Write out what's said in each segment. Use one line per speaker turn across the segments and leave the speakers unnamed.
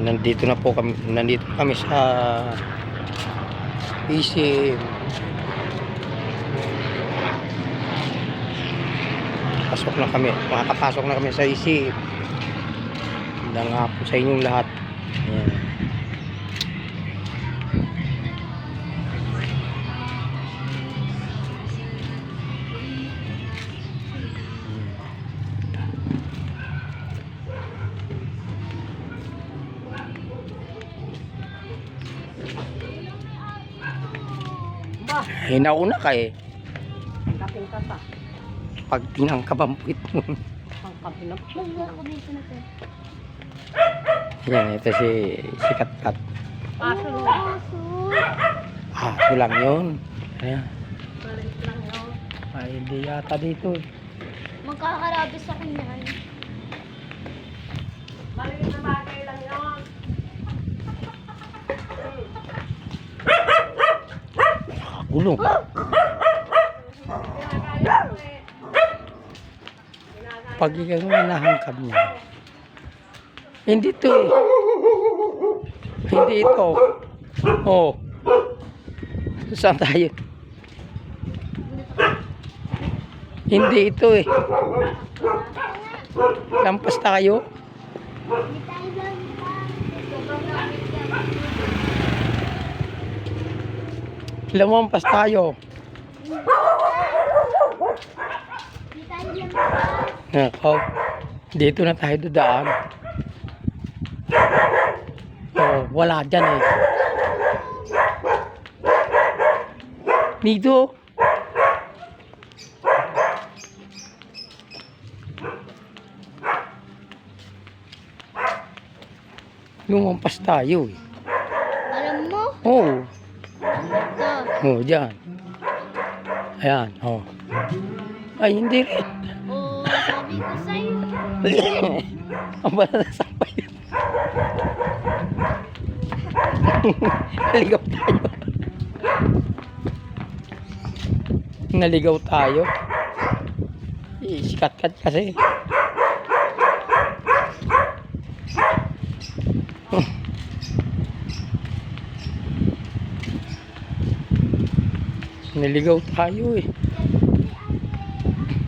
Nandito kami sa Isim. Makakapasok na kami sa Isim. Magandang hapon sa inyong lahat. Ayan. Hinauna ka eh.
Kapin ka pa.
Pag tinangkabampit mo.
Ang kapin na pa.
Yan, ito si Katkat.
Paso lang.
Aso lang yun. Ayan.
Balik lang yun.
Ay, hindi yata dito.
Magkakarabis ako niyan.
Maliit na bagay lang yun.
Gulong. Pag ikaw nahangkab niya. Hindi to eh. Hindi ito. Oh. Saan tayo? Hindi ito eh. Lampas tayo.
Hindi tayo lang
Lampas tayo.
Hindi tayo lang
Oh, dito na tayo dadaan. Oh, wala dyan eh. Dito. Lumampas tayo eh.
Alam mo?
Oh,
Ito.
oh, dyan. Ayan, oh. Ay, hindi rin.
Oo, sabi ko sa'yo.
Ang bala na sampay yun. Naligaw tayo. Naligaw tayo. Sikat-kat kasi. Naligaw tayo eh.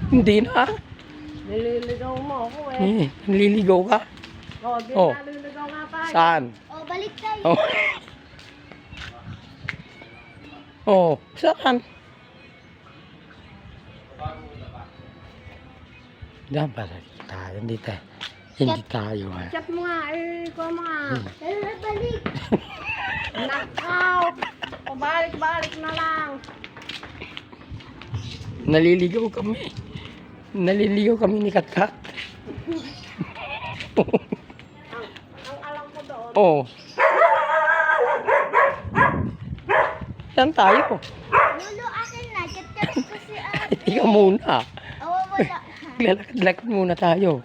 Hindi na.
Nililigaw mo ako eh.
Naliligaw ka?
Oh, di
Oh.
naliligaw nga tayo.
Saan?
Oh, balik tayo.
Oh. Oh, saan? Diyan pala tayo. Hindi tayo.
Chat mo nga eh. Ikaw mo nga.
Tara, balik.
Nakaw. Pabalik-balik na lang.
Naliligaw kami. Naliligaw kami ni Katkat.
Ang alam ko doon.
Oh. Saan tayo?
Lolo, akin na. Chat-chat ko si ate.
Ikaw muna.
Oo, wala.
Lalakad muna tayo.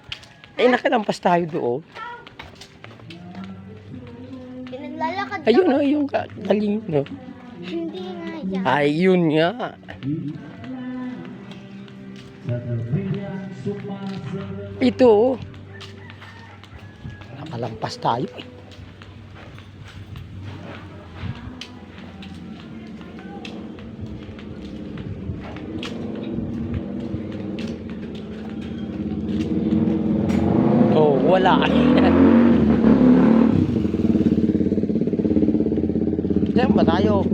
Eh, nakalampas tayo doon.
Pinaglalakad
Ayun
ako.
o, yung galing no.
Hindi nga yan.
Ay, yun nga. Ito oh. Nakalampas tayo eh. Oh, wala. Diyan ba tayo?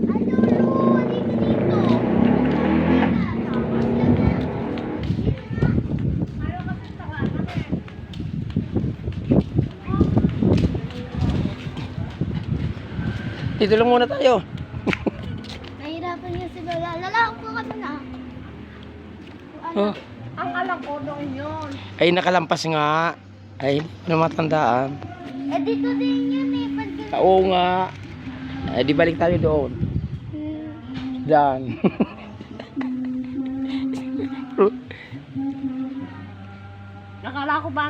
Dito lang muna tayo.
Nahirapan niya si Lola. Lalakad ko kami na.
Oh.
Ang alam ko doon yun.
Ay, nakalampas nga. Ay, hindi ko na matandaan.
Eh, dito din yun eh. Pag...
Oo nga. Eh, di balik tayo doon. Diyan.
Nakala ko ba